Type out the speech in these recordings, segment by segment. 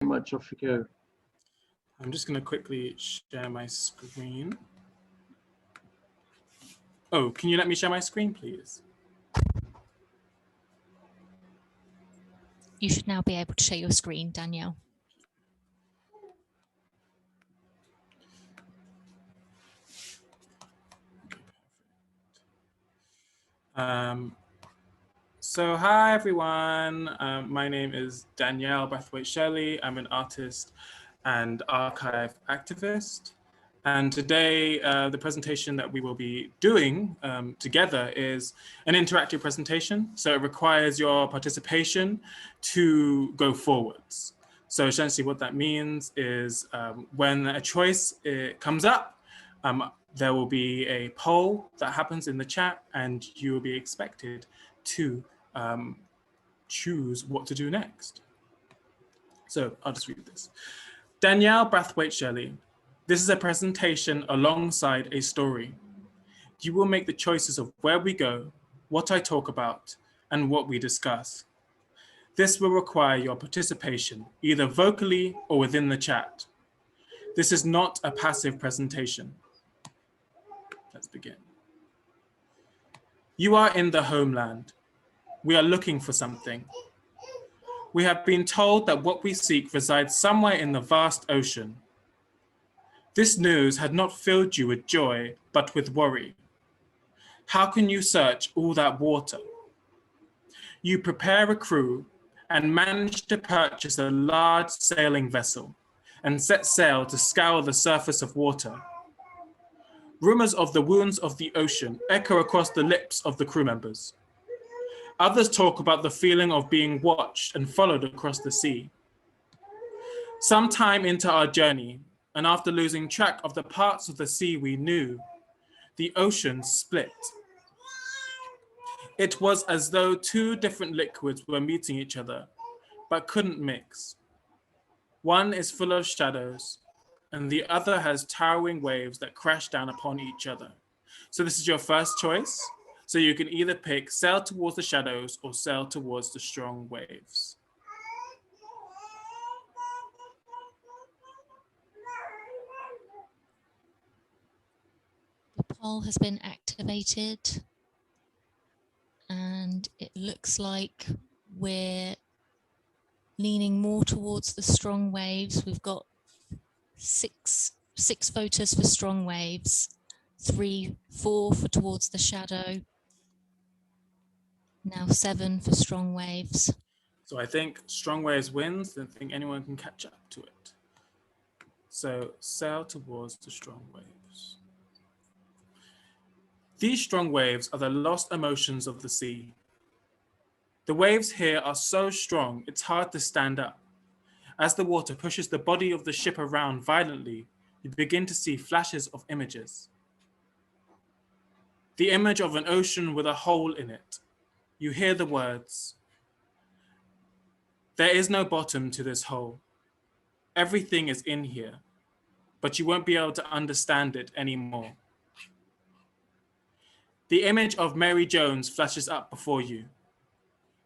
Much off you go. I'm just going to quickly share my screen. Oh, can you let me share my screen, please? You should now be able to share your screen, Danielle. So hi everyone, my name is Danielle Brathwaite-Shirley. I'm an artist and archive activist. And today, the presentation that we will be doing together is an interactive presentation. So it requires your participation to go forwards. So essentially what that means is when a choice comes up, there will be a poll that happens in the chat and you will be expected to choose what to do next. So I'll just read this. Danielle Brathwaite-Shirley. This is a presentation alongside a story. You will make the choices of where we go, what I talk about, and what we discuss. This will require your participation, either vocally or within the chat. This is not a passive presentation. Let's begin. You are in the homeland. We are looking for something. We have been told that what we seek resides somewhere in the vast ocean. This news had not filled you with joy, but with worry. How can you search all that water? You prepare a crew and manage to purchase a large sailing vessel and set sail to scour the surface of water. Rumors of the wounds of the ocean echo across the lips of the crew members. Others talk about the feeling of being watched and followed across the sea. Sometime into our journey, and after losing track of the parts of the sea we knew, the ocean split. It was as though two different liquids were meeting each other, but couldn't mix. One is full of shadows, and the other has towering waves that crash down upon each other. So this is your first choice. So you can either pick sail towards the shadows or sail towards the strong waves. The poll has been activated and it looks like we're leaning more towards the strong waves. We've got six voters for strong waves, 4 for towards the shadow, now 7 for strong waves. So I think strong waves wins. I don't think anyone can catch up to it. So sail towards the strong waves. These strong waves are the lost emotions of the sea. The waves here are so strong, it's hard to stand up. As the water pushes the body of the ship around violently, you begin to see flashes of images. The image of an ocean with a hole in it. You hear the words, "There is no bottom to this hole. Everything is in here, but you won't be able to understand it anymore." The image of Mary Jones flashes up before you.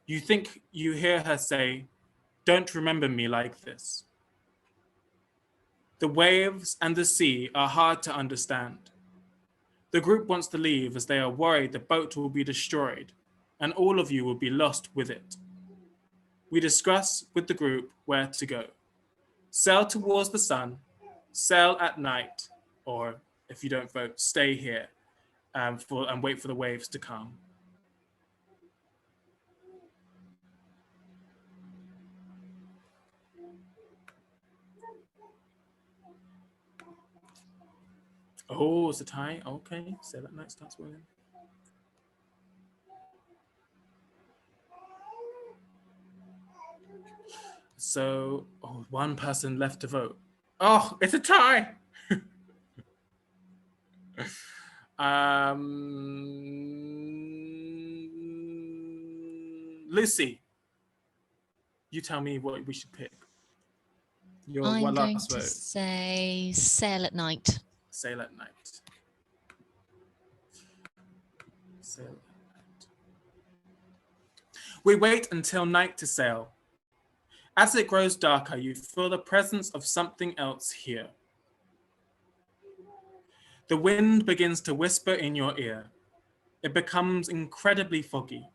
You think you hear her say, "Don't remember me like this." The waves and the sea are hard to understand. The group wants to leave as they are worried the boat will be destroyed and all of you will be lost with it. We discuss with the group where to go. Sail towards the sun, sail at night, or if you don't vote, stay here and wait for the waves to come. Oh, it's a tie. Okay, sail at night starts winning. So, one person left to vote. Oh, it's a tie. Lucy, you tell me what we should pick. I'm going to say sail at night. Sail at night. Sail at night. We wait until night to sail. As it grows darker, you feel the presence of something else here. The wind begins to whisper in your ear. It becomes incredibly foggy.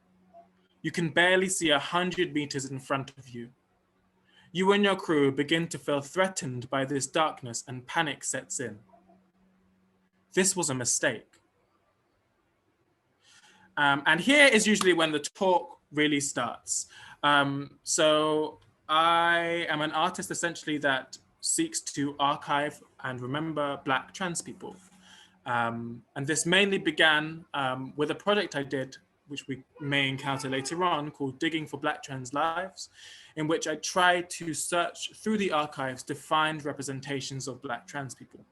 You can barely see 100 meters in front of you. You and your crew begin to feel threatened by this darkness and panic sets in. This was a mistake. And here is usually when the talk really starts. So I am an artist essentially that seeks to archive and remember Black trans people. And this mainly began with a project I did, which we may encounter later on, called Digging for Black Trans Lives, in which I tried to search through the archives to find representations of Black trans people,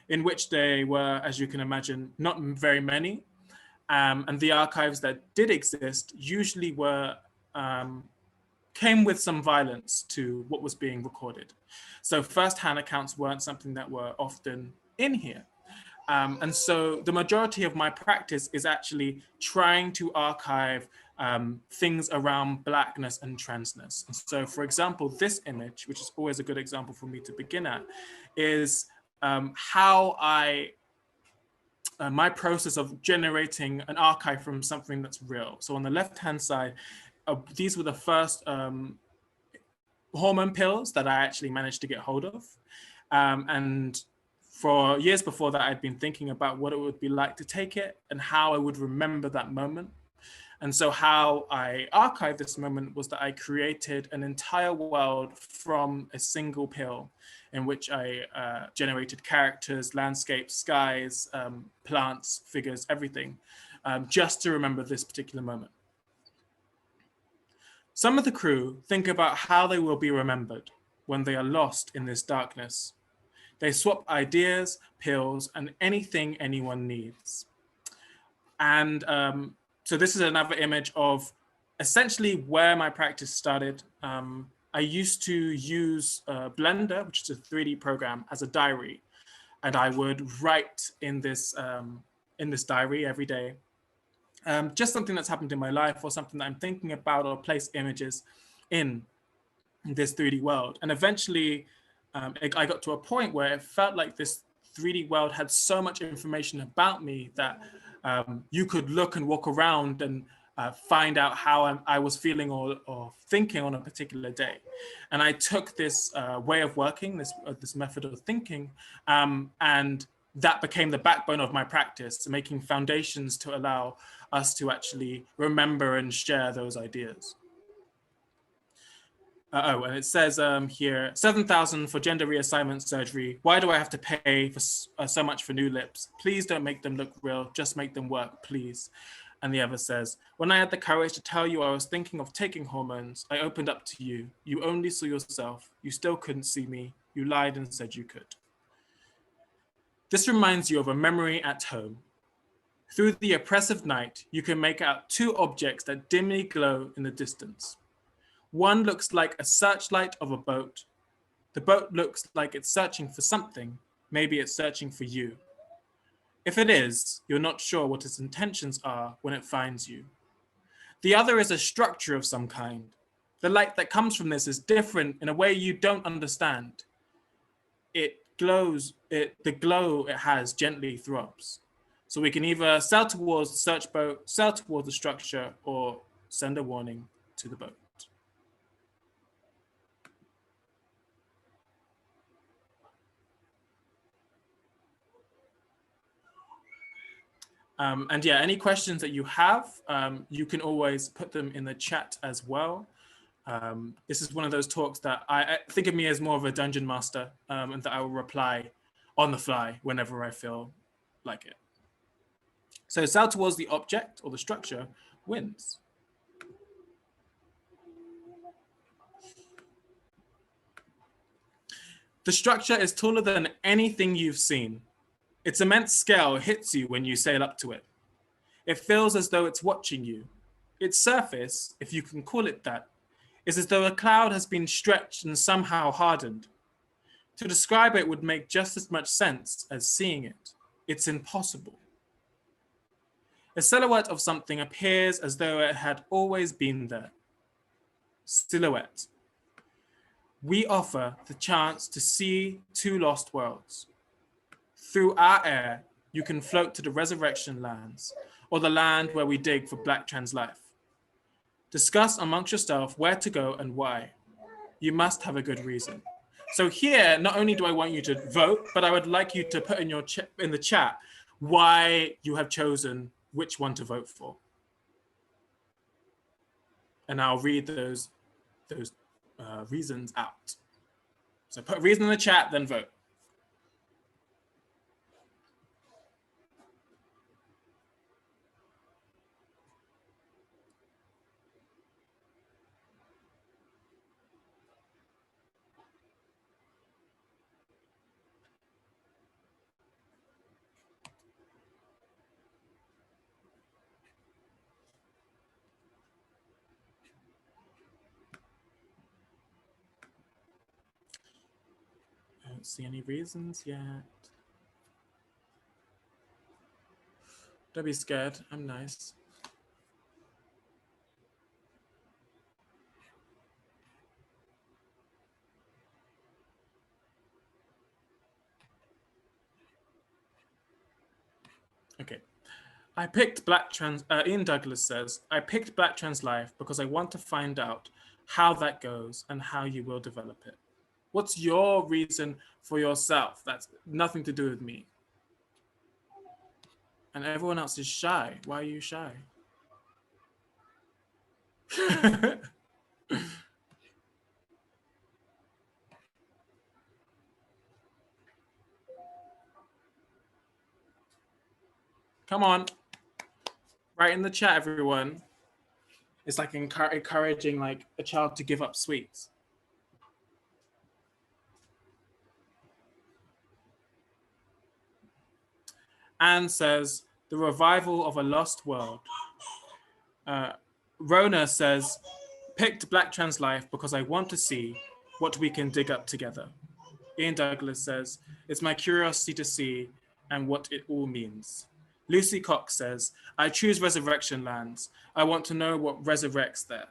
in which they were, as you can imagine, not very many. And the archives that did exist usually came with some violence to what was being recorded. So first-hand accounts weren't something that were often in here. And so the majority of my practice is actually trying to archive things around Blackness and transness. And so, for example, this image, which is always a good example for me to begin at, is how my process of generating an archive from something that's real. So on the left-hand side, these were the first hormone pills that I actually managed to get hold of. And for years before that, I'd been thinking about what it would be like to take it and how I would remember that moment. And so how I archived this moment was that I created an entire world from a single pill in which I generated characters, landscapes, skies, plants, figures, everything, just to remember this particular moment. Some of the crew think about how they will be remembered when they are lost in this darkness. They swap ideas, pills, and anything anyone needs. And so this is another image of essentially where my practice started. I used to use Blender, which is a 3D program, as a diary. And I would write in this diary every day. Just something that's happened in my life or something that I'm thinking about, or place images in this 3D world. And eventually I got to a point where it felt like this 3D world had so much information about me that you could look and walk around and find out how I was feeling or thinking on a particular day. And I took this way of working, this method of thinking, and that became the backbone of my practice, making foundations to allow us to actually remember and share those ideas. And it says here, 7,000 for gender reassignment surgery. Why do I have to pay for so much for new lips? Please don't make them look real, just make them work, please. And the other says, when I had the courage to tell you I was thinking of taking hormones, I opened up to you. You only saw yourself. You still couldn't see me. You lied and said you could. This reminds you of a memory at home. Through the oppressive night, you can make out two objects that dimly glow in the distance. One looks like a searchlight of a boat. The boat looks like it's searching for something. Maybe it's searching for you. If it is, you're not sure what its intentions are when it finds you. The other is a structure of some kind. The light that comes from this is different in a way you don't understand. It glows, the glow it has gently throbs. So we can either sail towards the search boat, sail towards the structure, or send a warning to the boat. And yeah, any questions that you have, you can always put them in the chat as well. This is one of those talks that I think of me as more of a dungeon master, and that I will reply on the fly whenever I feel like it. So sail towards the object or the structure wins. The structure is taller than anything you've seen. Its immense scale hits you when you sail up to it. It feels as though it's watching you. Its surface, if you can call it that, is as though a cloud has been stretched and somehow hardened. To describe it would make just as much sense as seeing it. It's impossible. A silhouette of something appears as though it had always been there. Silhouette. we offer the chance to see two lost worlds. Through our air, you can float to the resurrection lands, or the land where we dig for Black trans life. Discuss amongst yourself where to go and why. You must have a good reason. So here, not only do I want you to vote, but I would like you to put in in the chat why you have chosen which one to vote for. And I'll read those reasons out. So put a reason in the chat, then vote. I don't see any reasons yet. Don't be scared, I'm nice. Okay. I picked Black trans, Ian Douglas says, I picked Black trans life because I want to find out how that goes and how you will develop it. What's your reason for yourself? That's nothing to do with me. And everyone else is shy. Why are you shy? Come on. Write in the chat, everyone. It's like encouraging like a child to give up sweets. Anne says, the revival of a lost world. Rona says, picked Black trans life because I want to see what we can dig up together. Ian Douglas says, it's my curiosity to see and what it all means. Lucy Cox says, I choose resurrection lands. I want to know what resurrects there.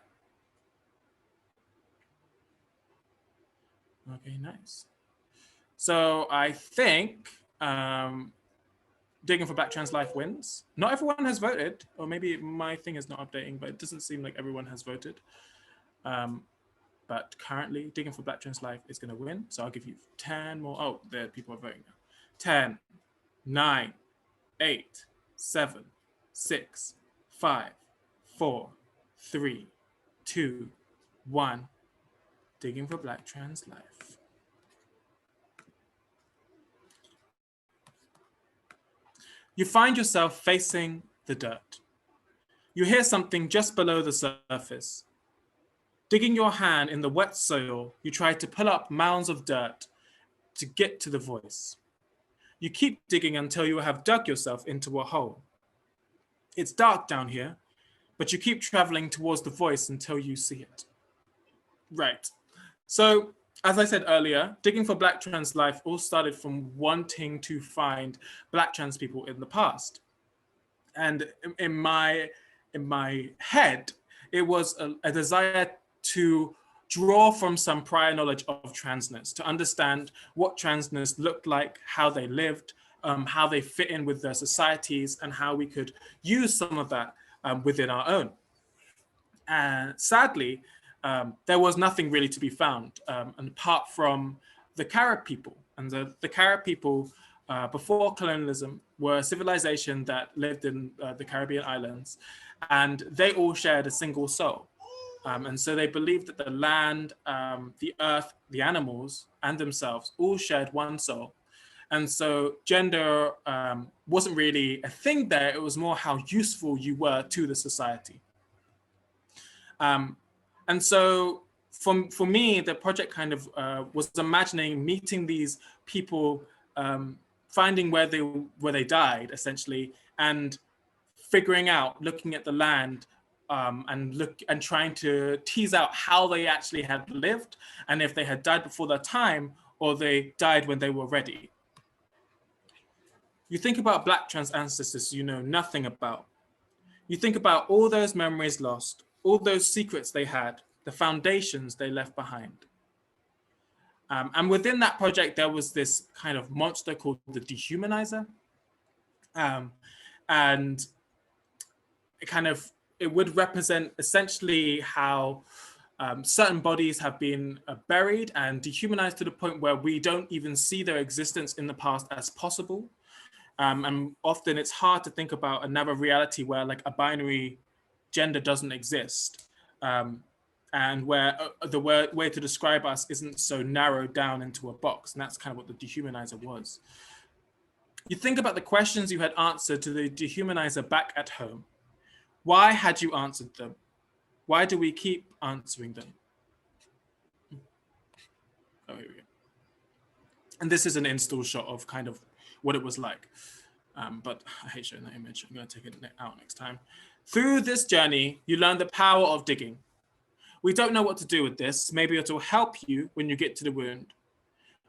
Okay, nice. So I think digging for Black trans life wins. Not everyone has voted, or maybe my thing is not updating, but it doesn't seem like everyone has voted. But currently, digging for Black trans life is going to win. So I'll give you 10 more. Oh, there people are voting now. 10, 9, 8, 7, 6, 5, 4, 3, 2, 1. Digging for Black trans life. You find yourself facing the dirt. You hear something just below the surface. Digging your hand in the wet soil, you try to pull up mounds of dirt to get to the voice. You keep digging until you have dug yourself into a hole. It's dark down here, but you keep traveling towards the voice until you see it. Right. So, as I said earlier, digging for Black trans life all started from wanting to find Black trans people in the past. And in my head, it was a desire to draw from some prior knowledge of transness, to understand what transness looked like, how they lived, how they fit in with their societies, and how we could use some of that within our own. And sadly, there was nothing really to be found, and apart from the Carib people. And the Carib people, before colonialism, were a civilization that lived in the Caribbean islands, and they all shared a single soul. And so they believed that the land, the earth, the animals, and themselves all shared one soul. And so gender wasn't really a thing there. It was more how useful you were to the society. And so for me, the project kind of was imagining meeting these people, finding where they died, essentially, and figuring out, looking at the land, and trying to tease out how they actually had lived, and if they had died before their time or they died when they were ready. You think about Black trans ancestors you know nothing about. You think about all those memories lost, all those secrets they had, the foundations they left behind. And within that project, there was this kind of monster called the dehumanizer. And it would represent essentially how certain bodies have been buried and dehumanized to the point where we don't even see their existence in the past as possible. And often it's hard to think about another reality where like a binary gender doesn't exist. And where the way to describe us isn't so narrowed down into a box. And that's kind of what the dehumanizer was. You think about the questions you had answered to the dehumanizer back at home. Why had you answered them? Why do we keep answering them? Oh, here we go. And this is an install shot of kind of what it was like. But I hate showing that image. I'm going to take it out next time. Through this journey, you learn the power of digging. We don't know what to do with this. Maybe it will help you when you get to the wound.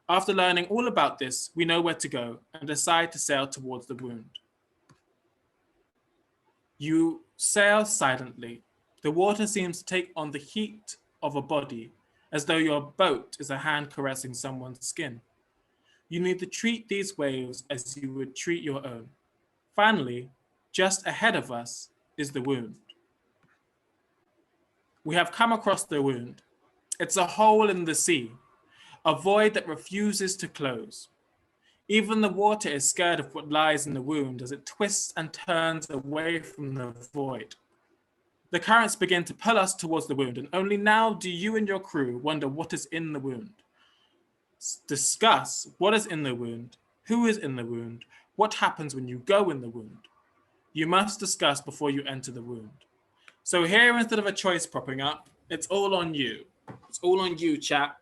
After learning all about this, we know where to go and decide to sail towards the wound. You sail silently. The water seems to take on the heat of a body, as though your boat is a hand caressing someone's skin. You need to treat these waves as you would treat your own. Finally, just ahead of us is the wound. We have come across the wound. It's a hole in the sea, a void that refuses to close. Even the water is scared of what lies in the wound as it twists and turns away from the void. The currents begin to pull us towards the wound, and only now do you and your crew wonder what is in the wound. Discuss what is in the wound, who is in the wound, what happens when you go in the wound. You must discuss before you enter the wound. So here, instead of a choice popping up, it's all on you. It's all on you, chat,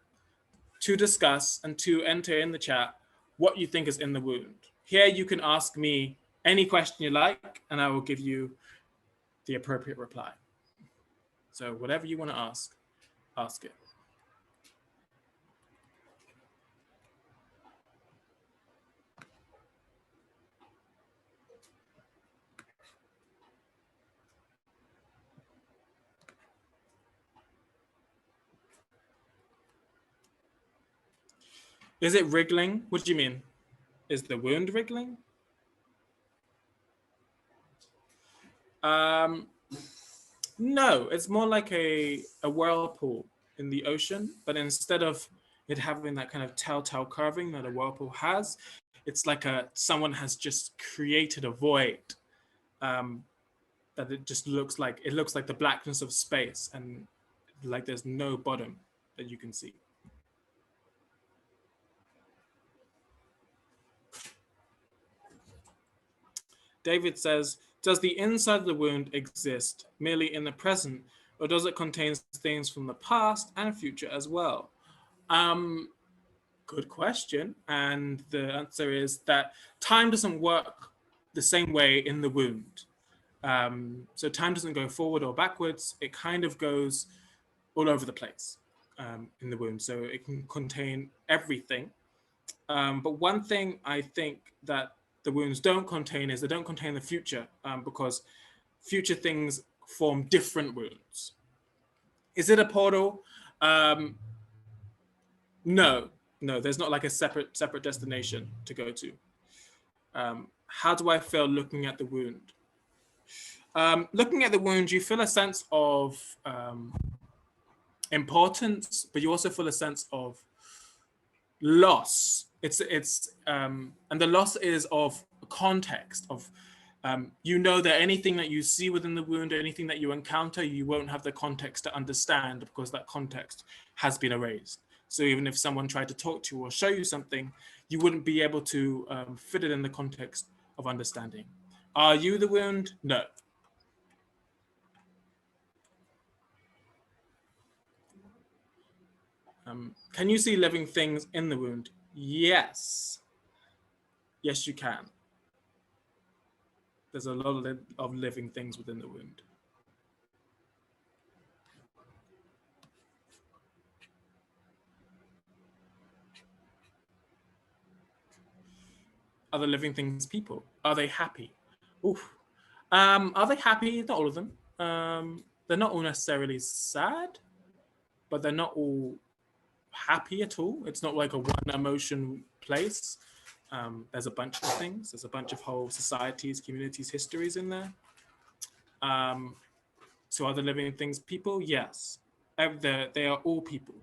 to discuss and to enter in the chat what you think is in the wound. Here you can ask me any question you like, and I will give you the appropriate reply. So whatever you want to ask it. Is it wriggling? What do you mean? Is the wound wriggling? No, it's more like a whirlpool in the ocean, but instead of it having that kind of telltale curving that a whirlpool has, it's like someone has just created a void that it just looks like the blackness of space, and like there's no bottom that you can see. David says, does the inside of the wound exist merely in the present, or does it contain things from the past and future as well? Good question. And the answer is that time doesn't work the same way in the wound. So time doesn't go forward or backwards. It kind of goes all over the place in the wound. So it can contain everything. But one thing I think that the wounds don't contain is they don't contain the future, because future things form different wounds. Is it a portal? No, there's not like a separate destination to go to. How do I feel looking at the wound? Looking at the wound, you feel a sense of importance, but you also feel a sense of loss. And the loss is of context, of you know that anything that you see within the wound, anything that you encounter, you won't have the context to understand because that context has been erased. So even if someone tried to talk to you or show you something, you wouldn't be able to fit it in the context of understanding. Are you the wound? No. Can you see living things in the wound? Yes. Yes, you can. There's a lot of living things within the wound. Are the living things people? Are they happy? Oof. Are they happy? Not all of them. They're not all necessarily sad, but they're not all happy at all. It's not like a one emotion place. There's a bunch of things. There's a bunch of whole societies, communities, histories in there. So other living things, people, yes. They are all people.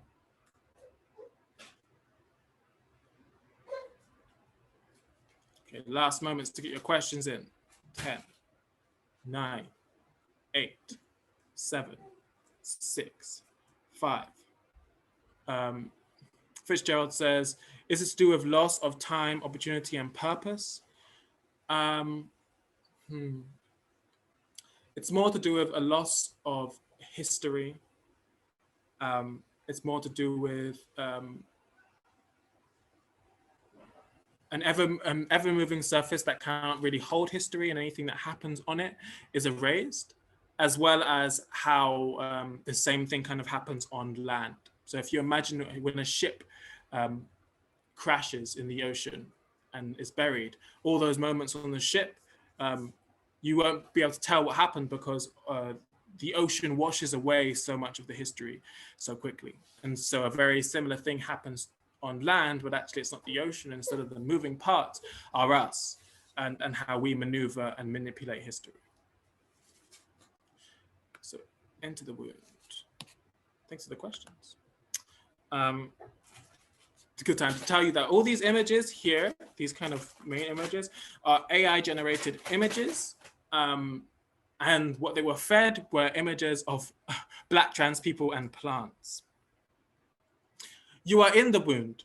Okay, last moments to get your questions in. 10, 9, 8, 7, 6, 5. Fitzgerald says, is this to do with loss of time, opportunity, and purpose? It's more to do with a loss of history. It's more to do with an ever-moving surface that can't really hold history, and anything that happens on it is erased, as well as how the same thing kind of happens on land. So if you imagine when a ship crashes in the ocean and is buried, all those moments on the ship, you won't be able to tell what happened because the ocean washes away so much of the history so quickly. And so a very similar thing happens on land, but actually it's not the ocean. Instead of the moving parts are us and how we maneuver and manipulate history. So Into the Wound. Thanks for the questions. It's a good time to tell you that all these images here, these kind of main images, are AI generated images. And what they were fed were images of Black trans people and plants. You are in the wound.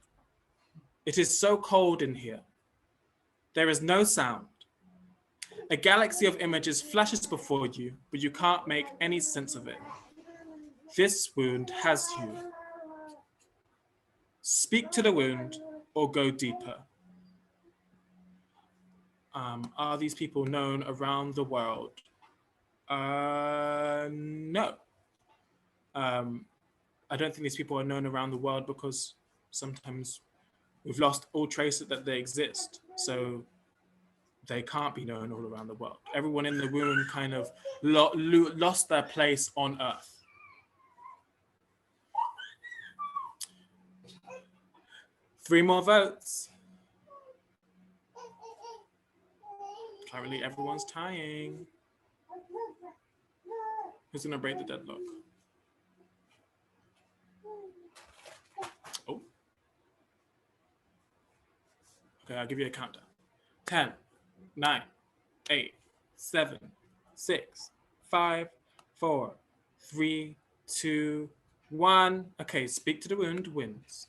It is so cold in here. There is no sound. A galaxy of images flashes before you, but you can't make any sense of it. This wound has you. Speak to the wound or go deeper. Are these people known around the world? No. I don't think these people are known around the world because sometimes we've lost all trace that they exist. So they can't be known all around the world. Everyone in the room kind of lost their place on Earth. Three more votes. Currently, everyone's tying. Who's gonna break the deadlock? Oh. Okay, I'll give you a countdown. 10, 9, 8, 7, 6, 5, 4, 3, 2, 1. Okay, Speak to the Wound wins.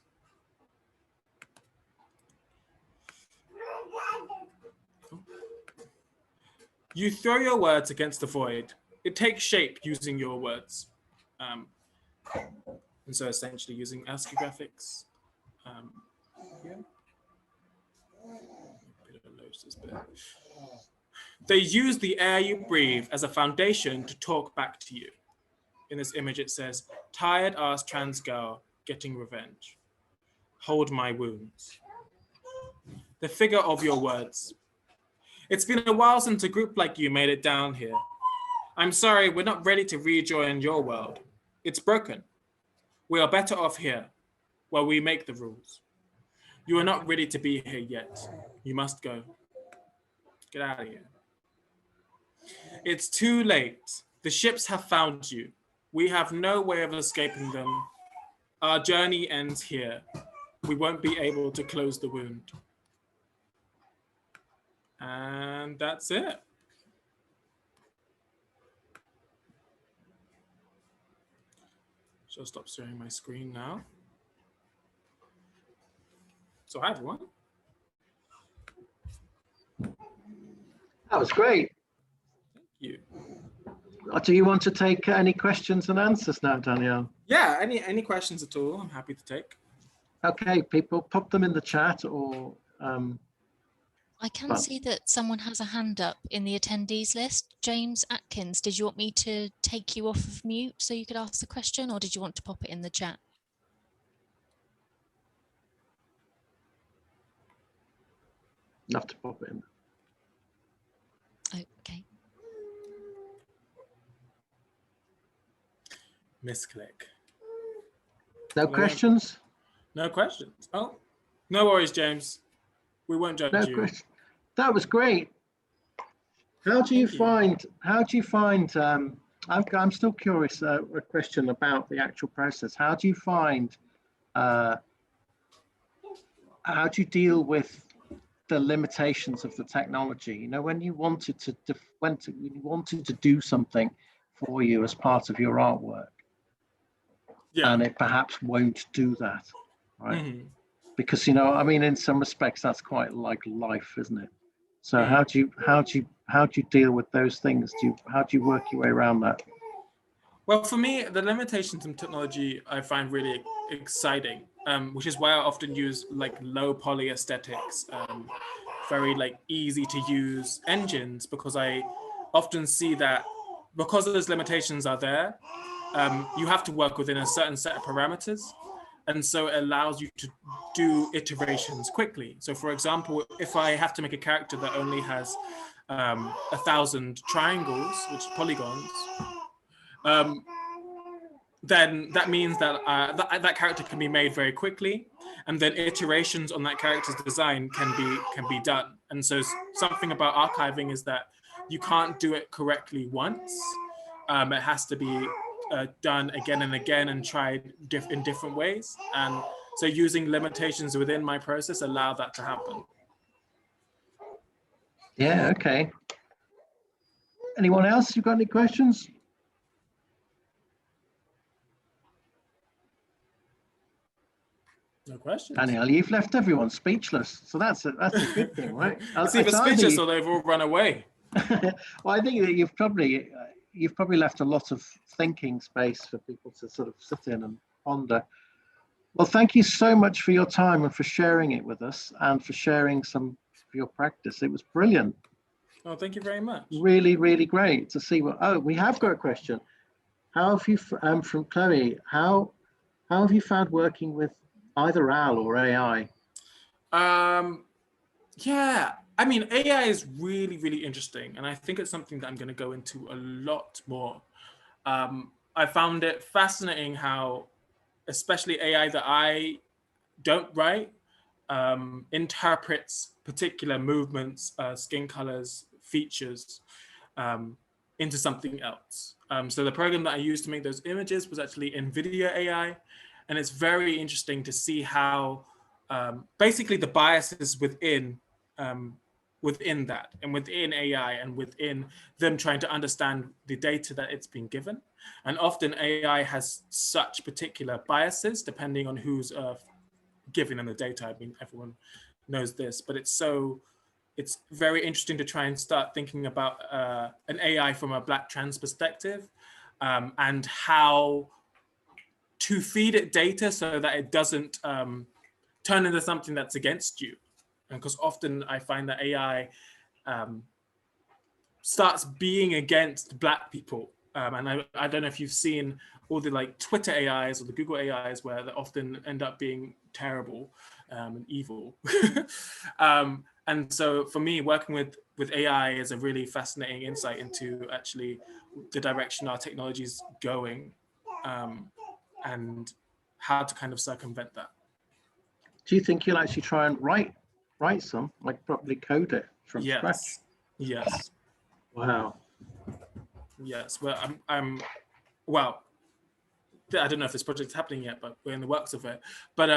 You throw your words against the void. It takes shape using your words. And so essentially using ASCII graphics. Yeah. They use the air you breathe as a foundation to talk back to you. In this image, it says, tired ass trans girl getting revenge. Hold my wounds. The figure of your words. It's been a while since a group like you made it down here. I'm sorry, we're not ready to rejoin your world. It's broken. We are better off here, where we make the rules. You are not ready to be here yet. You must go. Get out of here. It's too late. The ships have found you. We have no way of escaping them. Our journey ends here. We won't be able to close the wound. And that's it. So I'll stop sharing my screen now. So hi, everyone. That was great. Thank you. Do you want to take any questions and answers now, Danielle? Yeah, any questions at all, I'm happy to take. Okay, people, pop them in the chat or... I can see that someone has a hand up in the attendees list. James Atkins, did you want me to take you off of mute so you could ask the question, or did you want to pop it in the chat? Enough to pop it in. Oh, okay. Misclick. No questions? No questions. Oh, no worries, James. We won't judge No you. question. That was great. How do you Thank you. find? How do you find? I'm still curious. A question about the actual process. How do you find? How do you deal with the limitations of the technology? You know, when you wanted to when you wanted to do something for you as part of your artwork, Yeah. and it perhaps won't do that, right? Mhm. Because you know, I mean, in some respects, that's quite like life, isn't it? So how do you deal with those things? How do you work your way around that? Well, for me, the limitations in technology I find really exciting, which is why I often use like low poly aesthetics, very like easy to use engines, because I often see that because those limitations are there, you have to work within a certain set of parameters. And so it allows you to do iterations quickly. So for example, if I have to make a character that only has 1,000 triangles, which is polygons, then that means that, that character can be made very quickly, and then iterations on that character's design can be done. And so something about archiving is that you can't do it correctly once. It has to be done again and again and tried in different ways. And so using limitations within my process allow that to happen. Yeah. Okay. Anyone else? You got any questions? No questions. Danielle, you've left everyone speechless, so that's a good thing, right? It's either speechless or they've all run away. Well, I think that you've probably left a lot of thinking space for people to sort of sit in and ponder. Well, thank you so much for your time and for sharing it with us and for sharing some of your practice. It was brilliant. Oh, thank you very much. Really, really great to see what. Oh, we have got a question. How have you, from Chloe? How have you found working with either Al or AI? Yeah, I mean, AI is really, really interesting, and I think it's something that I'm going to go into a lot more. I found it fascinating how, especially AI that I don't write, interprets particular movements, skin colors, features into something else. So the program that I used to make those images was actually NVIDIA AI, and it's very interesting to see how basically the biases within that and within AI and within them trying to understand the data that it's been given. And often AI has such particular biases depending on who's giving them the data. I mean, everyone knows this, but it's very interesting to try and start thinking about an AI from a Black trans perspective, and how to feed it data so that it doesn't turn into something that's against you. Because often I find that AI starts being against Black people. And I don't know if you've seen all the like Twitter AIs or the Google AIs where they often end up being terrible and evil. And so for me, working with AI is a really fascinating insight into actually the direction our technology is going, and how to kind of circumvent that. Do you think you'll actually try and write some, like properly code it from scratch? Yes. Wow. Yes. Well, well, I don't know if this project's happening yet, but we're in the works of it. But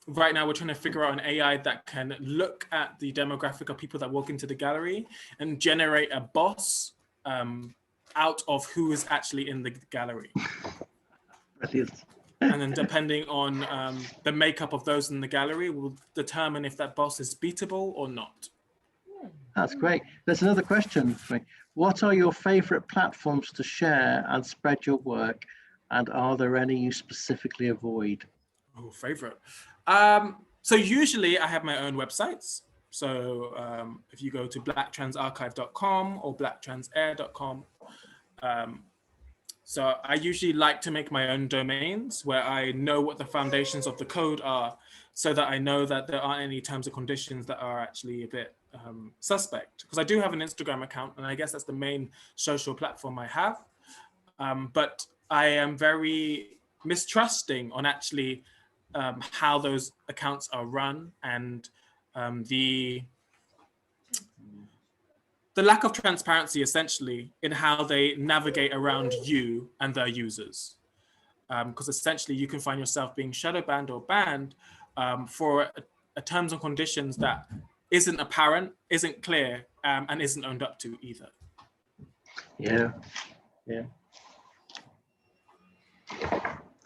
right now we're trying to figure out an AI that can look at the demographic of people that walk into the gallery and generate a boss out of who is actually in the gallery. Brilliant. And then depending on the makeup of those in the gallery will determine if that boss is beatable or not. That's great. There's another question for me. What are your favorite platforms to share and spread your work? And are there any you specifically avoid? Oh, favorite. So usually I have my own websites. So if you go to blacktransarchive.com or blacktransair.com, so I usually like to make my own domains where I know what the foundations of the code are, so that I know that there aren't any terms and conditions that are actually a bit suspect. Because I do have an Instagram account, and I guess that's the main social platform I have. But I am very mistrusting on actually how those accounts are run, and the lack of transparency essentially in how they navigate around you and their users. Because essentially you can find yourself being shadow banned or banned for a terms and conditions that isn't apparent, isn't clear, and isn't owned up to either. Yeah, yeah.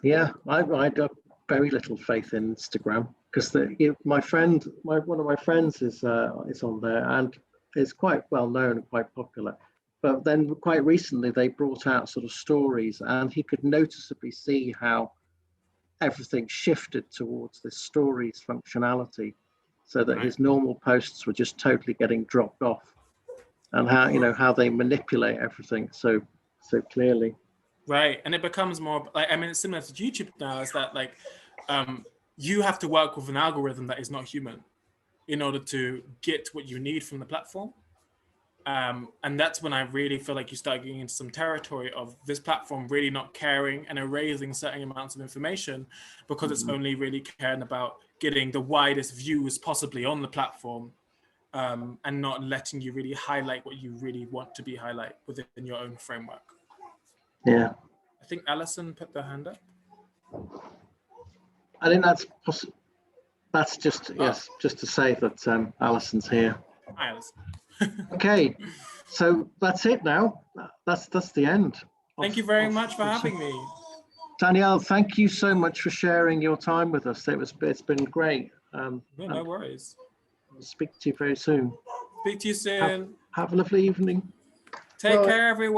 Yeah, I got very little faith in Instagram because one of my friends is on there and is quite well known and quite popular. But then quite recently they brought out sort of stories, and he could noticeably see how everything shifted towards this stories functionality, so that his normal posts were just totally getting dropped off, and how they manipulate everything so clearly. Right, and it becomes more like, I mean, it's similar to YouTube now. Is that like you have to work with an algorithm that is not human in order to get what you need from the platform. And that's when I really feel like you start getting into some territory of this platform really not caring and erasing certain amounts of information because it's only really caring about getting the widest views possibly on the platform, and not letting you really highlight what you really want to be highlight within your own framework. Yeah. I think Alison put their hand up. I think that's possible. That's just, yes, just to say that Alison's here. Hi, Alison. Okay, so that's it now. That's the end. Thank you very much for having me. Danielle, thank you so much for sharing your time with us. It's been great. No worries. I'll speak to you very soon. Speak to you soon. Have a lovely evening. Take care, everyone.